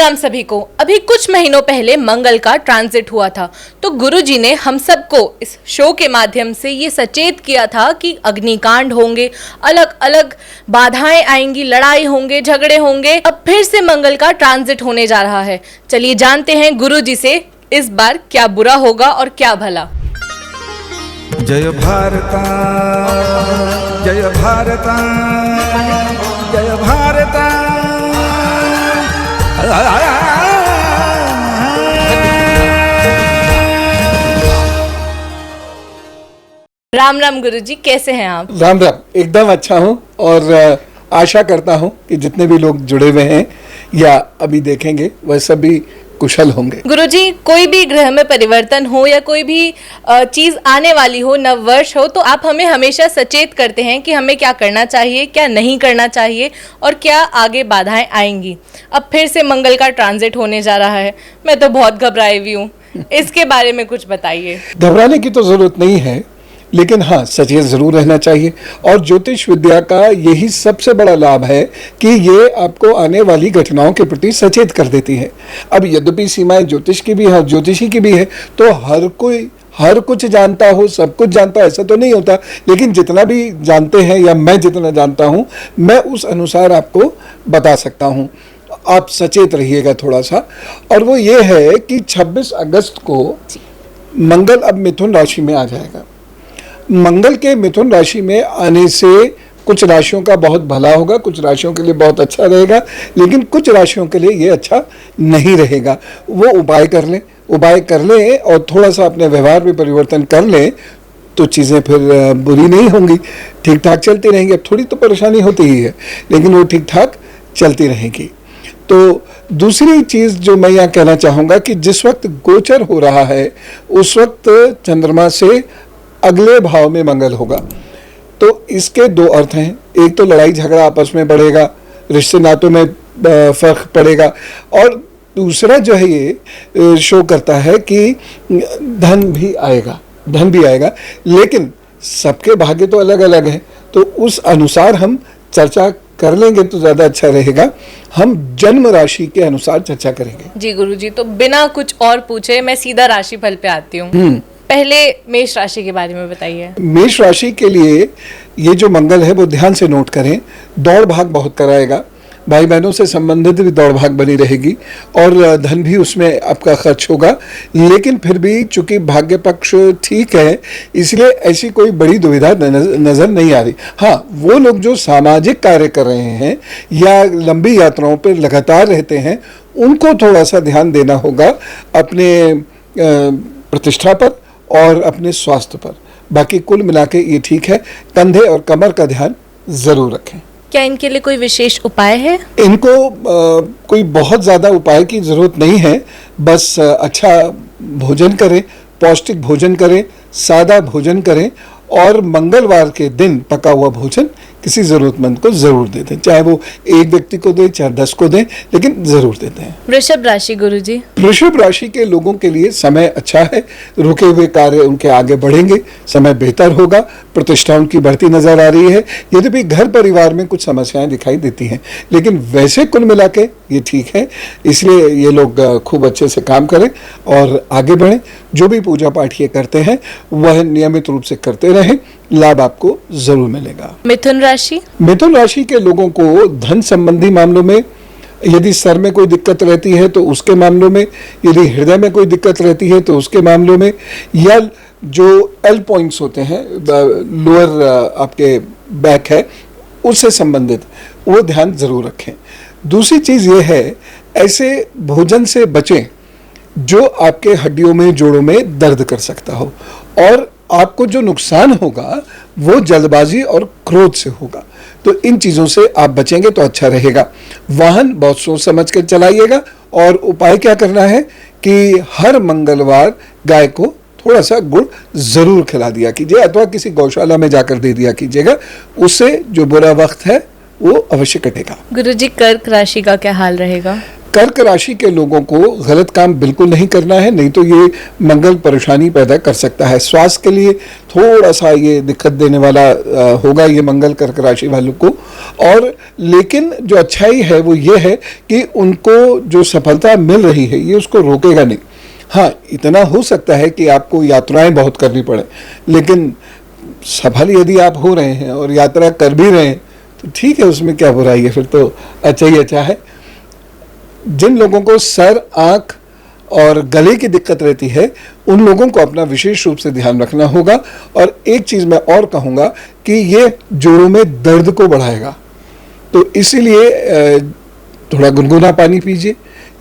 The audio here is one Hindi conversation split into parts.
राम सभी को। अभी कुछ महीनों पहले मंगल का ट्रांजिट हुआ था, तो गुरुजी ने हम सबको इस शो के माध्यम से ये सचेत किया था कि अग्निकांड होंगे, अलग अलग बाधाएं आएंगी, लड़ाई होंगे, झगड़े होंगे। अब फिर से मंगल का ट्रांजिट होने जा रहा है। चलिए जानते हैं गुरुजी से इस बार क्या बुरा होगा और क्या भला। जय भारता, जय भारता, जय भारता। राम राम गुरुजी, कैसे हैं आप? राम राम, एकदम अच्छा हूँ और आशा करता हूँ कि जितने भी लोग जुड़े हुए हैं या अभी देखेंगे वह सभी कुशल होंगे। गुरुजी, कोई भी ग्रह में परिवर्तन हो या कोई भी चीज आने वाली हो, नव वर्ष हो, तो आप हमें हमेशा सचेत करते हैं कि हमें क्या करना चाहिए, क्या नहीं करना चाहिए और क्या आगे बाधाएं आएंगी। अब फिर से मंगल का ट्रांजिट होने जा रहा है, मैं तो बहुत घबराई हुई हूँ। इसके बारे में कुछ बताइए। घबराने की तो जरूरत नहीं है, लेकिन हाँ, सचेत जरूर रहना चाहिए। और ज्योतिष विद्या का यही सबसे बड़ा लाभ है कि ये आपको आने वाली घटनाओं के प्रति सचेत कर देती है। अब यद्यपि सीमाएं ज्योतिष की भी है, ज्योतिषी की भी है, तो हर कोई हर कुछ जानता हो, सब कुछ जानता हो, ऐसा तो नहीं होता। लेकिन जितना भी जानते हैं या मैं जितना जानता हूँ, मैं उस अनुसार आपको बता सकता हूँ। आप सचेत रहिएगा थोड़ा सा। और वो ये है कि 26 अगस्त को मंगल अब मिथुन राशि में आ जाएगा। मंगल के मिथुन राशि में आने से कुछ राशियों का बहुत भला होगा, कुछ राशियों के लिए बहुत अच्छा रहेगा, लेकिन कुछ राशियों के लिए ये अच्छा नहीं रहेगा। वो उपाय कर लें और थोड़ा सा अपने व्यवहार में परिवर्तन कर लें तो चीज़ें फिर बुरी नहीं होंगी, ठीक ठाक चलती रहेंगी। अब थोड़ी तो परेशानी होती ही है, लेकिन वो ठीक ठाक चलती रहेगी। तो दूसरी चीज़ जो मैं यहाँ कहना चाहूँगा कि जिस वक्त गोचर हो रहा है उस वक्त चंद्रमा से अगले भाव में मंगल होगा। तो इसके दो अर्थ हैं। एक तो लड़ाई झगड़ा आपस में बढ़ेगा, रिश्ते नातों में फर्क पड़ेगा, और दूसरा जो है ये शो करता है कि धन भी आएगा। लेकिन सबके भाग्य तो अलग अलग हैं, तो उस अनुसार हम चर्चा कर लेंगे तो ज़्यादा अच्छा रहेगा। हम जन्म राशि के अनुसार चर्चा करेंगे। जी गुरुजी, तो बिना कुछ और पूछे मैं सीधा राशिफल पे आती हूँ। पहले मेष राशि के बारे में बताइए। मेष राशि के लिए ये जो मंगल है वो ध्यान से नोट करें। दौड़ भाग बहुत कराएगा, भाई बहनों से संबंधित भी दौड़ भाग बनी रहेगी और धन भी उसमें आपका खर्च होगा। लेकिन फिर भी चूंकि भाग्य पक्ष ठीक है, इसलिए ऐसी कोई बड़ी दुविधा नजर नहीं आ रही। हाँ, वो लोग जो सामाजिक कार्य कर रहे हैं या लंबी यात्राओं पर लगातार रहते हैं, उनको थोड़ा सा ध्यान देना होगा अपने प्रतिष्ठा पर और अपने स्वास्थ्य पर। बाकी कुल मिला के ये ठीक है। कंधे और कमर का ध्यान जरूर रखें। क्या इनके लिए कोई विशेष उपाय है? इनको कोई बहुत ज़्यादा उपाय की ज़रूरत नहीं है। बस अच्छा भोजन करें, पौष्टिक भोजन करें, सादा भोजन करें और मंगलवार के दिन पका हुआ भोजन किसी ज़रूरतमंद को ज़रूर दे दें। चाहे वो एक व्यक्ति को दें, चाहे 10 को दें, लेकिन ज़रूर देते हैं। वृषभ राशि गुरुजी। वृषभ राशि के लोगों के लिए समय अच्छा है। रुके हुए कार्य उनके आगे बढ़ेंगे, समय बेहतर होगा, प्रतिष्ठा उनकी बढ़ती नजर आ रही है। यद्यपि घर परिवार में कुछ समस्याएं दिखाई देती हैं, लेकिन वैसे कुल मिला के ये ठीक है। इसलिए ये लोग खूब अच्छे से काम करें और आगे बढ़ें। जो भी पूजा पाठ ये करते हैं वह नियमित रूप से करते रहें, लाभ आपको जरूर मिलेगा। मिथुन राशि। मिथुन राशि के लोगों को धन संबंधी मामलों में, यदि सर में कोई दिक्कत रहती है तो उसके मामलों में, यदि हृदय में कोई दिक्कत रहती है तो उसके मामलों में, या जो एल पॉइंट्स होते हैं, लोअर आपके बैक है, उससे संबंधित वो ध्यान जरूर रखें। दूसरी चीज़ ये है, ऐसे भोजन से बचें जो आपके हड्डियों में, जोड़ों में दर्द कर सकता हो, और आपको जो नुकसान होगा वो जल्दबाजी और क्रोध से होगा। तो इन चीज़ों से आप बचेंगे तो अच्छा रहेगा। वाहन बहुत सोच समझ कर चलाइएगा। और उपाय क्या करना है कि हर मंगलवार गाय को थोड़ा सा गुड़ जरूर खिला दिया कीजिए, अथवा किसी गौशाला में जाकर दे दिया कीजिएगा। उससे जो बुरा वक्त है वो अवश्य कटेगा। गुरुजी, कर्क राशि का क्या हाल रहेगा? कर्क राशि के लोगों को गलत काम बिल्कुल नहीं करना है, नहीं तो ये मंगल परेशानी पैदा कर सकता है। स्वास्थ्य के लिए थोड़ा सा ये दिक्कत देने वाला होगा ये मंगल कर्क राशि वालों को। और लेकिन जो अच्छाई है वो ये है कि उनको जो सफलता मिल रही है ये उसको रोकेगा नहीं। हाँ, इतना हो सकता है कि आपको यात्राएं बहुत करनी पड़े, लेकिन सफल यदि आप हो रहे हैं और यात्रा कर भी रहे हैं तो ठीक है, उसमें क्या बुराई है, फिर तो अच्छा ही अच्छा है। जिन लोगों को सर, आंख और गले की दिक्कत रहती है उन लोगों को अपना विशेष रूप से ध्यान रखना होगा। और एक चीज़ मैं और कहूँगा कि ये जोड़ों में दर्द को बढ़ाएगा, तो इसीलिए थोड़ा गुनगुना पानी पीजिए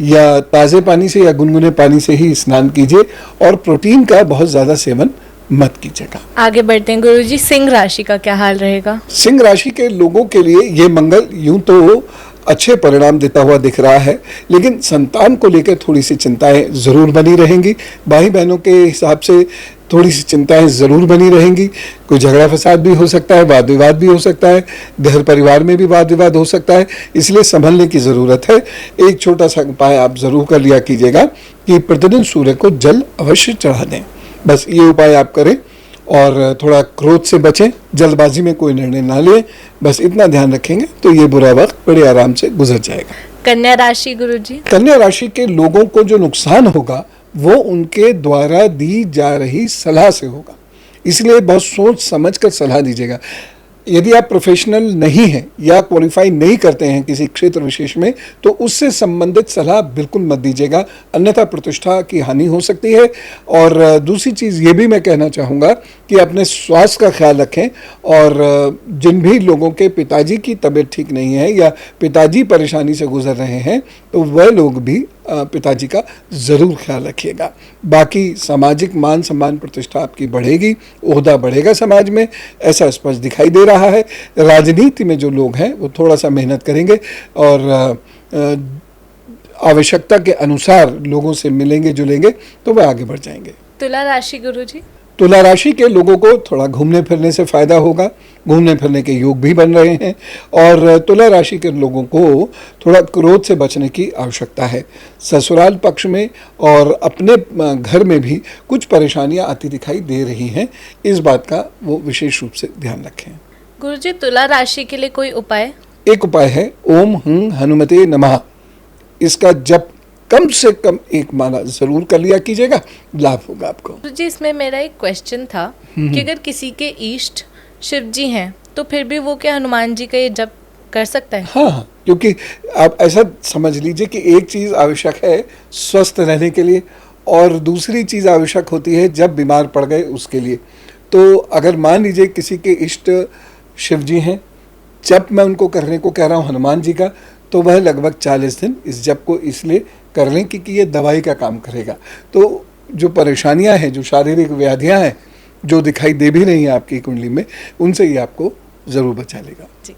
या ताज़े पानी से या गुनगुने पानी से ही स्नान कीजिए और प्रोटीन का बहुत ज़्यादा सेवन मत कीजिएगा। आगे बढ़ते हैं गुरुजी, सिंह राशि का क्या हाल रहेगा? सिंह राशि के लोगों के लिए ये मंगल यूं तो अच्छे परिणाम देता हुआ दिख रहा है, लेकिन संतान को लेकर थोड़ी सी चिंताएं जरूर बनी रहेंगी। भाई बहनों के हिसाब से थोड़ी सी चिंताएं जरूर बनी रहेंगी। कोई झगड़ा फसाद भी हो सकता है, वाद विवाद भी हो सकता है, घर परिवार में भी वाद विवाद हो सकता है, इसलिए संभलने की ज़रूरत है। एक छोटा सा उपाय आप ज़रूर कर लिया कीजिएगा कि प्रतिदिन सूर्य को जल अवश्य चढ़ा दें। बस ये उपाय आप करें और थोड़ा क्रोध से बचें, जल्दबाजी में कोई निर्णय ना लें, बस इतना ध्यान रखेंगे तो ये बुरा वक्त बड़े आराम से गुजर जाएगा। कन्या राशि गुरुजी? कन्या राशि के लोगों को जो नुकसान होगा वो उनके द्वारा दी जा रही सलाह से होगा, इसलिए बहुत सोच समझ कर सलाह दीजिएगा। यदि आप प्रोफेशनल नहीं हैं या क्वालिफाई नहीं करते हैं किसी क्षेत्र विशेष में तो उससे संबंधित सलाह बिल्कुल मत दीजिएगा, अन्यथा प्रतिष्ठा की हानि हो सकती है। और दूसरी चीज़ ये भी मैं कहना चाहूँगा कि अपने स्वास्थ्य का ख्याल रखें, और जिन भी लोगों के पिताजी की तबीयत ठीक नहीं है या पिताजी परेशानी से गुजर रहे हैं तो वह लोग भी पिताजी का ज़रूर ख्याल रखिएगा। बाकी सामाजिक मान सम्मान प्रतिष्ठा आपकी बढ़ेगी, ओहदा बढ़ेगा समाज में, ऐसा स्पष्ट दिखाई दे रहा है। राजनीति में जो लोग हैं वो थोड़ा सा मेहनत करेंगे और आवश्यकता के अनुसार लोगों से मिलेंगे जुलेंगे तो वह आगे बढ़ जाएंगे। तुला राशि गुरुजी? तुला राशि के लोगों को थोड़ा घूमने फिरने से फायदा होगा, घूमने फिरने के योग भी बन रहे हैं। और तुला राशि के लोगों को थोड़ा क्रोध से बचने की आवश्यकता है। ससुराल पक्ष में और अपने घर में भी कुछ परेशानियां आती दिखाई दे रही हैं, इस बात का वो विशेष रूप से ध्यान रखें। गुरुजी, तुला राशि के लिए कोई उपाय? एक उपाय है ओम हं हनुमते नमः, इसका जप कम से कम एक माला जरूर कर लिया कीजिएगा, लाभ होगा आपको। गुरुजी, इसमें मेरा एक क्वेश्चन था कि अगर किसी के इष्ट शिव जी हैं तो फिर भी वो क्या हनुमान जी का ये जप कर सकता है? हाँ, क्योंकि आप ऐसा समझ लीजिए कि एक चीज़ आवश्यक है स्वस्थ रहने के लिए और दूसरी चीज़ आवश्यक होती है जब बीमार पड़ गए उसके लिए। तो अगर मान लीजिए किसी के इष्ट शिव जी हैं, जप मैं उनको करने को कह रहा हूँ हनुमान जी का, तो वह लगभग 40 दिन इस जप को इसलिए कर लें क्योंकि ये दवाई का काम करेगा। तो जो परेशानियां हैं, जो शारीरिक व्याधियां हैं जो दिखाई दे भी नहीं है आपकी कुंडली में, उनसे ये आपको ज़रूर बचा लेगा। जी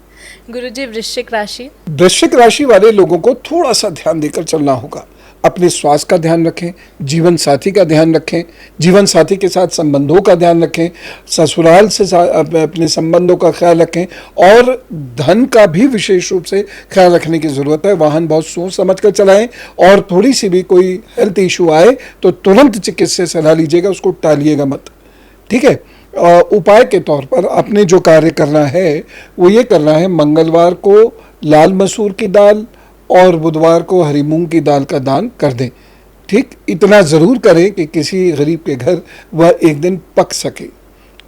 गुरुजी, वृश्चिक राशि? वृश्चिक राशि वाले लोगों को थोड़ा सा ध्यान देकर चलना होगा। अपने स्वास्थ्य का ध्यान रखें, जीवन साथी का ध्यान रखें, जीवन साथी के साथ संबंधों का ध्यान रखें, ससुराल से अपने संबंधों का ख्याल रखें और धन का भी विशेष रूप से ख्याल रखने की ज़रूरत है। वाहन बहुत सोच समझ कर चलाएं और थोड़ी सी भी कोई हेल्थ इशू आए तो तुरंत चिकित्सक से सलाह लीजिएगा, उसको टालिएगा मत, ठीक है। उपाय के तौर पर आपने जो कार्य करना है वो ये करना है, मंगलवार को लाल मसूर की दाल और बुधवार को हरी मूंग की दाल का दान कर दें, ठीक। इतना ज़रूर करें कि किसी गरीब के घर वह एक दिन पक सके,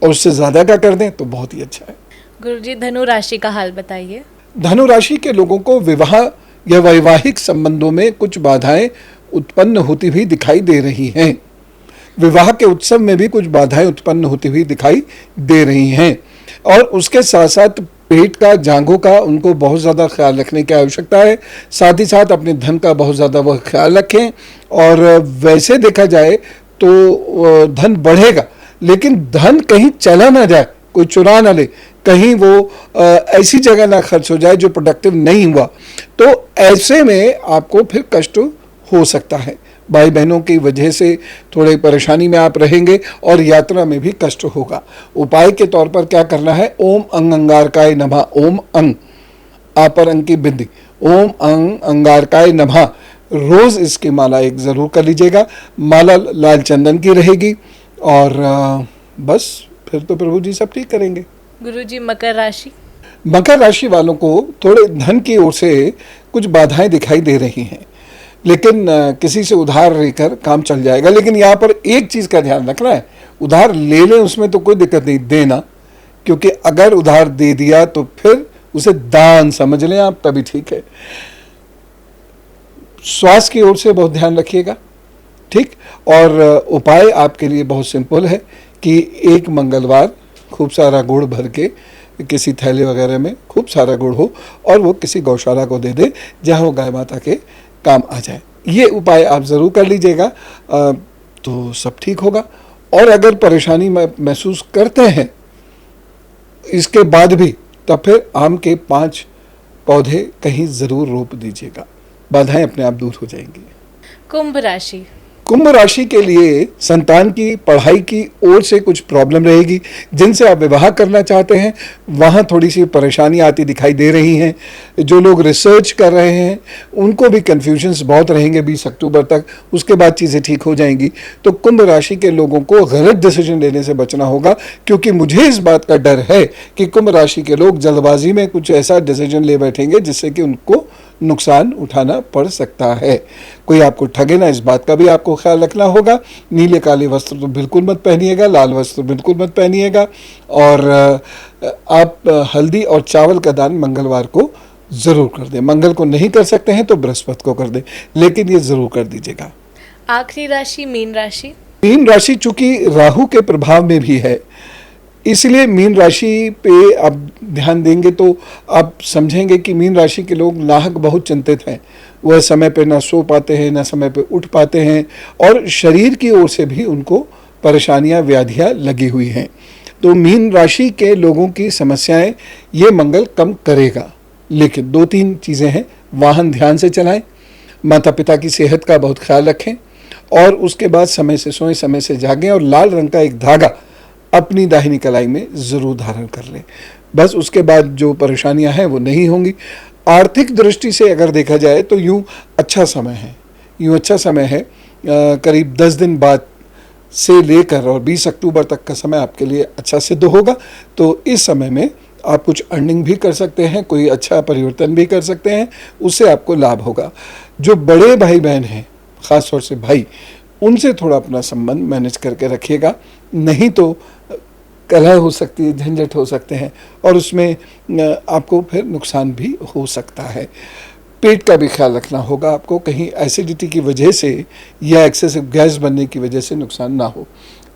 और उससे ज़्यादा का कर दें तो बहुत ही अच्छा है। गुरुजी, धनु राशि का हाल बताइए। धनु राशि के लोगों को विवाह या वैवाहिक संबंधों में कुछ बाधाएं उत्पन्न होती हुई दिखाई दे रही हैं। विवाह के उत्सव में भी कुछ बाधाएं उत्पन्न होती हुई दिखाई दे रही हैं, और उसके साथ साथ पेट का, जांघों का उनको बहुत ज़्यादा ख्याल रखने की आवश्यकता है। साथ ही साथ अपने धन का बहुत ज़्यादा वह ख्याल रखें। और वैसे देखा जाए तो धन बढ़ेगा, लेकिन धन कहीं चला ना जाए, कोई चुरा ना ले, कहीं वो ऐसी जगह ना खर्च हो जाए जो प्रोडक्टिव नहीं हुआ, तो ऐसे में आपको फिर कष्ट हो सकता है। भाई बहनों की वजह से थोड़े परेशानी में आप रहेंगे और यात्रा में भी कष्ट होगा। उपाय के तौर पर क्या करना है, ओम अंग अंगारकाय नमः, ओम अंग आपर अंग की बिंदी, ओम अंग अंगारकाय नमः, रोज़ इसकी माला एक ज़रूर कर लीजिएगा। माला लाल चंदन की रहेगी और बस फिर तो प्रभु जी सब ठीक करेंगे। गुरुजी, मकर राशि। मकर राशि वालों को थोड़े धन की ओर से कुछ बाधाएं दिखाई दे रही हैं, लेकिन किसी से उधार लेकर काम चल जाएगा। लेकिन यहाँ पर एक चीज़ का ध्यान रखना है, उधार ले लें उसमें तो कोई दिक्कत नहीं, देना, क्योंकि अगर उधार दे दिया तो फिर उसे दान समझ लें आप, तभी ठीक है। स्वास्थ्य की ओर से बहुत ध्यान रखिएगा, ठीक। और उपाय आपके लिए बहुत सिंपल है कि एक मंगलवार खूब सारा गुड़ भर के किसी थैले वगैरह में खूब सारा गुड़ हो और वो किसी गौशाला को दे दे जहाँ वो गाय माता के काम आ जाए। ये उपाय आप ज़रूर कर लीजिएगा, तो सब ठीक होगा। और अगर परेशानी महसूस करते हैं इसके बाद भी, तब फिर आम के 5 पौधे कहीं ज़रूर रोप दीजिएगा, बाधाएं अपने आप दूर हो जाएंगी। कुंभ राशि। कुंभ राशि के लिए संतान की पढ़ाई की ओर से कुछ प्रॉब्लम रहेगी। जिनसे आप विवाह करना चाहते हैं वहाँ थोड़ी सी परेशानी आती दिखाई दे रही हैं। जो लोग रिसर्च कर रहे हैं उनको भी कन्फ्यूजन्स बहुत रहेंगे 20 अक्टूबर तक, उसके बाद चीज़ें ठीक हो जाएंगी। तो कुंभ राशि के लोगों को गलत डिसीजन लेने से बचना होगा, क्योंकि मुझे इस बात का डर है कि कुंभ राशि के लोग जल्दबाजी में कुछ ऐसा डिसीजन ले बैठेंगे जिससे कि उनको नुकसान उठाना पड़ सकता है। कोई आपको ठगे ना, इस बात का भी आपको ख्याल रखना होगा। नीले काले वस्त्र तो बिल्कुल मत पहनिएगा, लाल वस्त्र बिल्कुल मत पहनिएगा। और आप हल्दी और चावल का दान मंगलवार को ज़रूर कर दें। मंगल को नहीं कर सकते हैं तो बृहस्पति को कर दें, लेकिन ये ज़रूर कर दीजिएगा। आखिरी राशि मीन राशि। मीन राशि चूंकि राहु के प्रभाव में भी है, इसलिए मीन राशि पे आप ध्यान देंगे तो आप समझेंगे कि मीन राशि के लोग नाहक बहुत चिंतित हैं। वह समय पे ना सो पाते हैं, ना समय पे उठ पाते हैं, और शरीर की ओर से भी उनको परेशानियां, व्याधियां लगी हुई हैं। तो मीन राशि के लोगों की समस्याएं ये मंगल कम करेगा। लेकिन 2-3 चीज़ें हैं, वाहन ध्यान से चलाएं, माता पिता की सेहत का बहुत ख्याल रखें, और उसके बाद समय से सोएं, समय से जागें, और लाल रंग का एक धागा अपनी दाहिनी कलाई में ज़रूर धारण कर लें। बस उसके बाद जो परेशानियां हैं वो नहीं होंगी। आर्थिक दृष्टि से अगर देखा जाए तो यूँ अच्छा समय है, करीब 10 दिन बाद से लेकर और 20 अक्टूबर तक का समय आपके लिए अच्छा सिद्ध होगा। तो इस समय में आप कुछ अर्निंग भी कर सकते हैं, कोई अच्छा परिवर्तन भी कर सकते हैं, उससे आपको लाभ होगा। जो बड़े भाई बहन हैं, ख़ास तौर से भाई, उनसे थोड़ा अपना संबंध मैनेज करके रखिएगा, नहीं तो कलह हो सकती है, झंझट हो सकते हैं, और उसमें आपको फिर नुकसान भी हो सकता है। पेट का भी ख्याल रखना होगा आपको, कहीं एसिडिटी की वजह से या एक्सेसिव गैस बनने की वजह से नुकसान ना हो।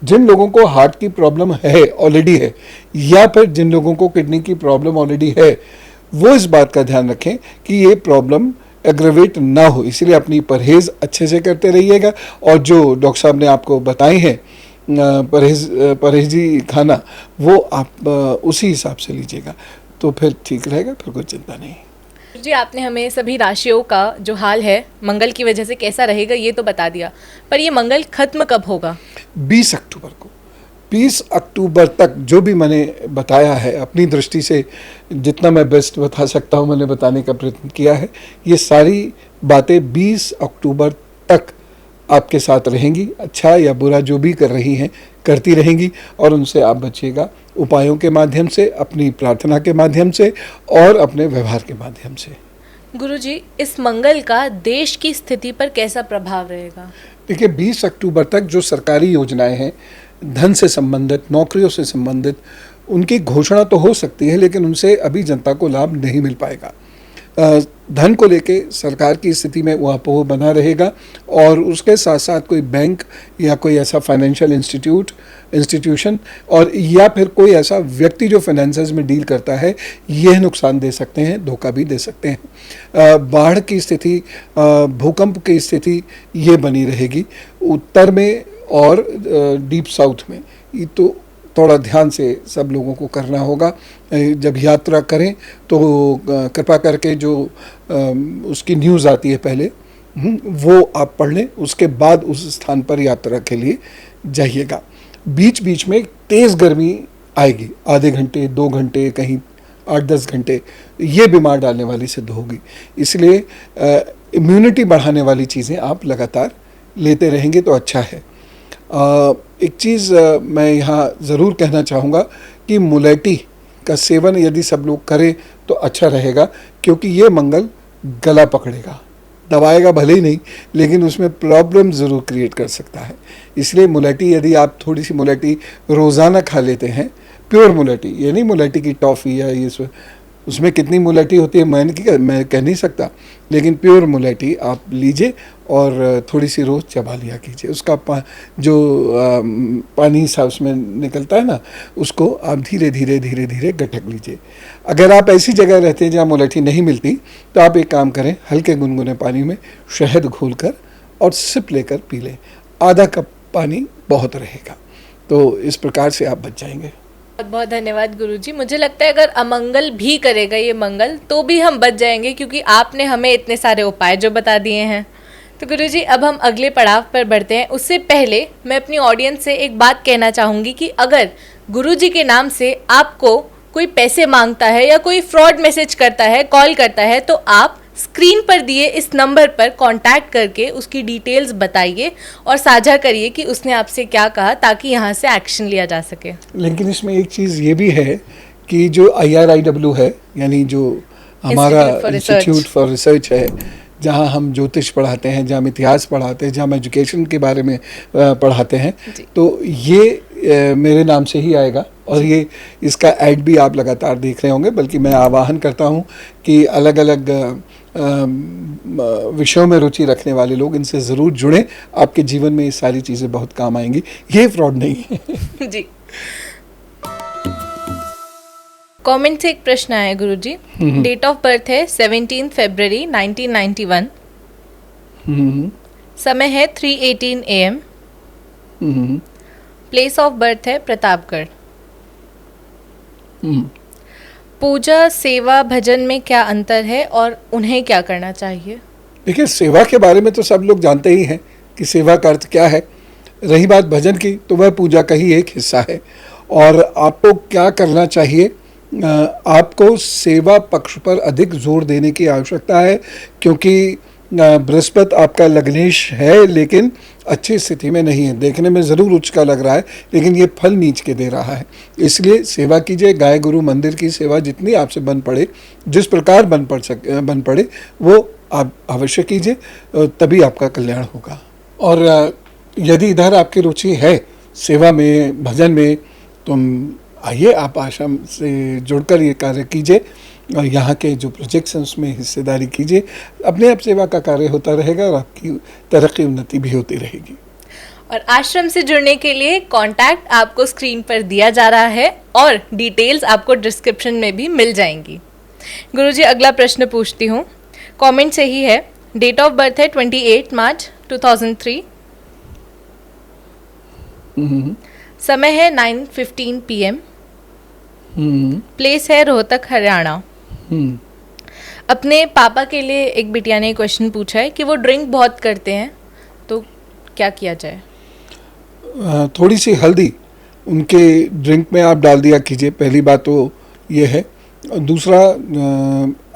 जिन लोगों को हार्ट की प्रॉब्लम है ऑलरेडी है, या फिर जिन लोगों को किडनी की प्रॉब्लम ऑलरेडी है, वो इस बात का ध्यान रखें कि ये प्रॉब्लम एग्रेवेट ना हो, इसलिए अपनी परहेज़ अच्छे से करते रहिएगा। और जो डॉक्टर साहब ने आपको बताए हैं परहेजी खाना, वो आप उसी हिसाब से लीजिएगा, तो फिर ठीक रहेगा, फिर कोई चिंता नहीं। जी, आपने हमें सभी राशियों का जो हाल है मंगल की वजह से कैसा रहेगा ये तो बता दिया, पर ये मंगल खत्म कब होगा? 20 अक्टूबर को। 20 अक्टूबर तक जो भी मैंने बताया है, अपनी दृष्टि से जितना मैं बेस्ट बता सकता हूँ मैंने बताने का प्रयत्न किया है। ये सारी बातें 20 अक्टूबर तक आपके साथ रहेंगी, अच्छा या बुरा जो भी कर रही हैं करती रहेंगी, और उनसे आप बचिएगा उपायों के माध्यम से, अपनी प्रार्थना के माध्यम से, और अपने व्यवहार के माध्यम से। गुरुजी, इस मंगल का देश की स्थिति पर कैसा प्रभाव रहेगा? देखिए, 20 अक्टूबर तक जो सरकारी योजनाएं हैं, धन से संबंधित, नौकरियों से संबंधित, उनकी घोषणा तो हो सकती है, लेकिन उनसे अभी जनता को लाभ नहीं मिल पाएगा। धन को लेके सरकार की स्थिति में ऊहापोह बना रहेगा, और उसके साथ साथ कोई बैंक या कोई ऐसा फाइनेंशियल इंस्टीट्यूशन और या फिर कोई ऐसा व्यक्ति जो फाइनेंसेस में डील करता है, यह नुकसान दे सकते हैं, धोखा भी दे सकते हैं। बाढ़ की स्थिति, भूकंप की स्थिति ये बनी रहेगी उत्तर में और डीप साउथ में। ये तो थोड़ा ध्यान से सब लोगों को करना होगा। जब यात्रा करें तो कृपा करके जो उसकी न्यूज़ आती है पहले, वो आप पढ़ लें, उसके बाद उस स्थान पर यात्रा के लिए जाइएगा। बीच बीच में तेज़ गर्मी आएगी, आधे घंटे, 2 घंटे, कहीं 8-10 घंटे, ये बीमार डालने वाली सिद्ध होगी। इसलिए इम्यूनिटी बढ़ाने वाली चीज़ें आप लगातार लेते रहेंगे तो अच्छा है। एक चीज़ मैं यहाँ ज़रूर कहना चाहूँगा कि मुलेठी का सेवन यदि सब लोग करें तो अच्छा रहेगा, क्योंकि ये मंगल गला पकड़ेगा, दबाएगा भले ही नहीं, लेकिन उसमें प्रॉब्लम ज़रूर क्रिएट कर सकता है। इसलिए मुलेठी, यदि आप थोड़ी सी मुलेठी रोज़ाना खा लेते हैं, प्योर मुलेठी, ये नहीं मुलेठी की टॉफ़ी या ये उसमें कितनी मुलेठी होती है मैं कह नहीं सकता, लेकिन प्योर मुलेठी आप लीजिए और थोड़ी सी रोज़ चबा लिया कीजिए। उसका जो पानी सा उसमें निकलता है ना, उसको आप धीरे धीरे धीरे धीरे गटक लीजिए। अगर आप ऐसी जगह रहते हैं जहाँ मुलेठी नहीं मिलती, तो आप एक काम करें, हल्के गुनगुने पानी में शहद घोलकर और सिप लेकर पी लें। आधा कप पानी बहुत रहेगा। तो इस प्रकार से आप बच जाएंगे। बहुत बहुत धन्यवाद गुरुजी। मुझे लगता है अगर अमंगल भी करेगा ये मंगल तो भी हम बच जाएंगे, क्योंकि आपने हमें इतने सारे उपाय जो बता दिए हैं। तो गुरुजी अब हम अगले पड़ाव पर बढ़ते हैं। उससे पहले मैं अपनी ऑडियंस से एक बात कहना चाहूँगी कि अगर गुरुजी के नाम से आपको कोई पैसे मांगता है या कोई फ्रॉड मैसेज करता है, कॉल करता है, तो आप स्क्रीन पर दिए इस नंबर पर कांटेक्ट करके उसकी डिटेल्स बताइए और साझा करिए कि उसने आपसे क्या कहा, ताकि यहाँ से एक्शन लिया जा सके। लेकिन इसमें एक चीज़ ये भी है कि जो IRIW है, यानी जो हमारा इंस्टीट्यूट फॉर रिसर्च है, जहाँ हम ज्योतिष पढ़ाते हैं, जहाँ हम इतिहास पढ़ाते हैं, जहाँ हम एजुकेशन के बारे में पढ़ाते हैं, तो ये मेरे नाम से ही आएगा। और ये इसका ऐड भी आप लगातार देख रहे होंगे। बल्कि मैं आह्वान करता हूँ कि अलग अलग विषयों में रुचि रखने वाले लोग इनसे ज़रूर जुड़ें। आपके जीवन में ये सारी चीज़ें बहुत काम आएंगी। ये फ्रॉड नहीं है। जी। कमेंट से एक प्रश्न आया गुरुजी। डेट ऑफ बर्थ है 17 फरवरी 1991। समय है 3:18 AM। प्लेस ऑफ बर्थ है प्रतापगढ़। पूजा, सेवा, भजन में क्या अंतर है और उन्हें क्या करना चाहिए? देखिए, सेवा के बारे में तो सब लोग जानते ही हैं कि सेवा का अर्थ क्या है। रही बात भजन की, तो वह पूजा का ही एक हिस्सा है। और आपको क्या करना चाहिए, आपको सेवा पक्ष पर अधिक जोर देने की आवश्यकता है, क्योंकि बृहस्पति आपका लग्नेश है लेकिन अच्छी स्थिति में नहीं है। देखने में ज़रूर उच्च का लग रहा है, लेकिन ये फल नीच के दे रहा है। इसलिए सेवा कीजिए। गाय गुरु मंदिर की सेवा जितनी आपसे बन पड़े, जिस प्रकार बन पड़े, वो आप अवश्य कीजिए, तभी आपका कल्याण होगा। और यदि इधर आपकी रुचि है सेवा में, भजन में, तो आइए आप आश्रम से जुड़कर ये कार्य कीजिए और यहाँ के जो प्रोजेक्ट्स हैं उसमें हिस्सेदारी कीजिए। अपने आप सेवा का कार्य होता रहेगा और आपकी तरक्की उन्नति भी होती रहेगी। और आश्रम से जुड़ने के लिए कांटेक्ट आपको स्क्रीन पर दिया जा रहा है और डिटेल्स आपको डिस्क्रिप्शन में भी मिल जाएंगी। गुरुजी अगला प्रश्न पूछती हूँ। कमेंट से ही है। डेट ऑफ बर्थ है 28 मार्च 2003। समय है 9:15 PM। प्लेस है रोहतक, हरियाणा। अपने पापा के लिए एक बिटिया ने क्वेश्चन पूछा है कि वो ड्रिंक बहुत करते हैं, तो क्या किया जाए? थोड़ी सी हल्दी उनके ड्रिंक में आप डाल दिया कीजिए, पहली बात तो ये है। दूसरा,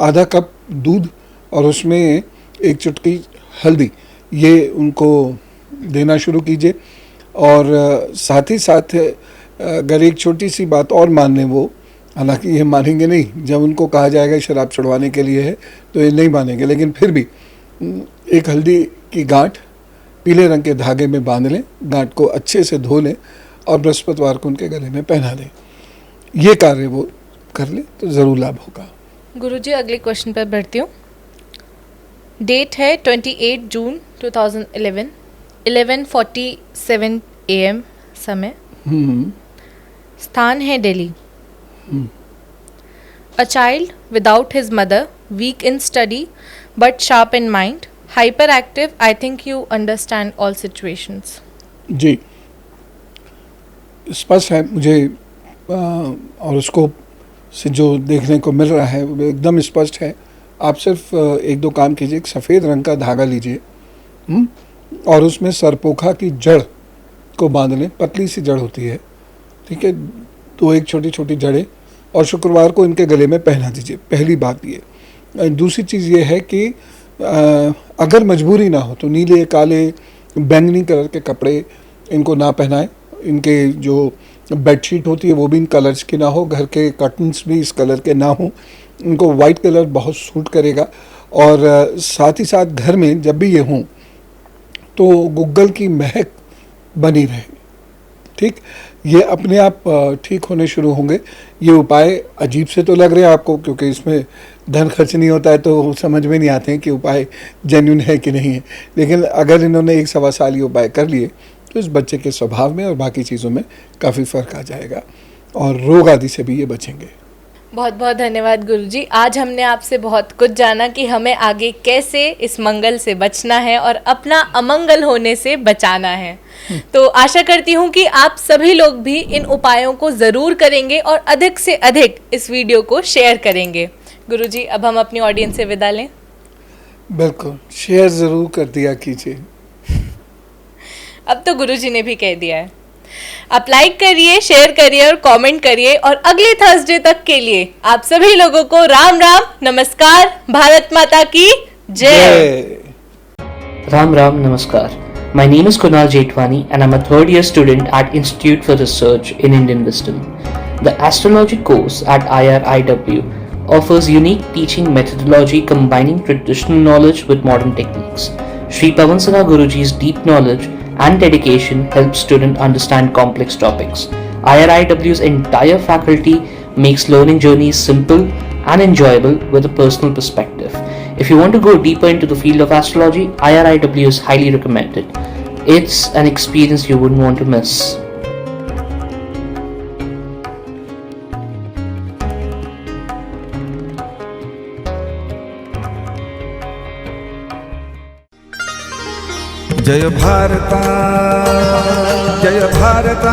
आधा कप दूध और उसमें एक चुटकी हल्दी, ये उनको देना शुरू कीजिए। और साथ ही साथ अगर एक छोटी सी बात और मान लें वो, हालांकि ये मानेंगे नहीं, जब उनको कहा जाएगा शराब छुड़वाने के लिए है तो ये नहीं मानेंगे, लेकिन फिर भी एक हल्दी की गांठ पीले रंग के धागे में बांध लें, गांठ को अच्छे से धो लें और बृहस्पतिवार को उनके गले में पहना दें। ये कार्य वो कर ले तो ज़रूर लाभ होगा। गुरुजी अगले क्वेश्चन पर बढ़ती हूँ। डेट है 28 जून 2011, 11:47 AM समय। स्थान है Delhi. A child without his mother, weak in study but sharp in mind, hyperactive. I think you understand all situations. जी, स्पष्ट है मुझे, और उसको से जो देखने को मिल रहा है वो एकदम स्पष्ट है। आप सिर्फ एक दो काम कीजिए। एक सफ़ेद रंग का धागा लीजिए और उसमें सरपोखा की जड़ को बांध लें। पतली सी जड़ होती है, ठीक है, तो एक छोटी छोटी जड़ें, और शुक्रवार को इनके गले में पहना दीजिए। पहली बात ये। दूसरी चीज़ ये है कि अगर मजबूरी ना हो तो नीले, काले, बैंगनी कलर के कपड़े इनको ना पहनाएं। इनके जो बेडशीट होती है वो भी इन कलर्स की ना हो, घर के कर्टन्स भी इस कलर के ना हो। इनको वाइट कलर बहुत सूट करेगा। और साथ ही साथ घर में जब भी ये हों तो गुग्गल की महक बनी रहे। ठीक, ये अपने आप ठीक होने शुरू होंगे। ये उपाय अजीब से तो लग रहे हैं आपको, क्योंकि इसमें धन खर्च नहीं होता है तो समझ में नहीं आते हैं कि उपाय जेन्युइन है कि नहीं है। लेकिन अगर इन्होंने 1-1.25 साल ये उपाय कर लिए तो इस बच्चे के स्वभाव में और बाकी चीज़ों में काफ़ी फ़र्क आ जाएगा और रोग आदि से भी ये बचेंगे। बहुत बहुत धन्यवाद गुरुजी। आज हमने आपसे बहुत कुछ जाना कि हमें आगे कैसे इस मंगल से बचना है और अपना अमंगल होने से बचाना है। तो आशा करती हूँ कि आप सभी लोग भी इन उपायों को ज़रूर करेंगे और अधिक से अधिक इस वीडियो को शेयर करेंगे। गुरुजी, अब हम अपनी ऑडियंस से विदा लें। बिल्कुल, शेयर ज़रूर कर दिया कीजिए। अब तो गुरुजी ने भी कह दिया है। आप लाइक करिए, शेयर करिए और कमेंट करिए। और अगले थर्सडे तक के लिए आप सभी लोगों को राम राम, नमस्कार, भारत माता की जय। Ram Ram Namaskar. My name is Kunal Jetwani and I'm a third year student at Institute for Research in Indian Wisdom. The astrology course at IRIW offers unique teaching methodology combining traditional knowledge with modern techniques. Sri Pavan Sangha Guruji's deep knowledge and dedication helps students understand complex topics. IRIW's entire faculty makes learning journeys simple and enjoyable with a personal perspective. If you want to go deeper into the field of astrology, IRIW is highly recommended. It's an experience you wouldn't want to miss. जय भारता, जय भारता।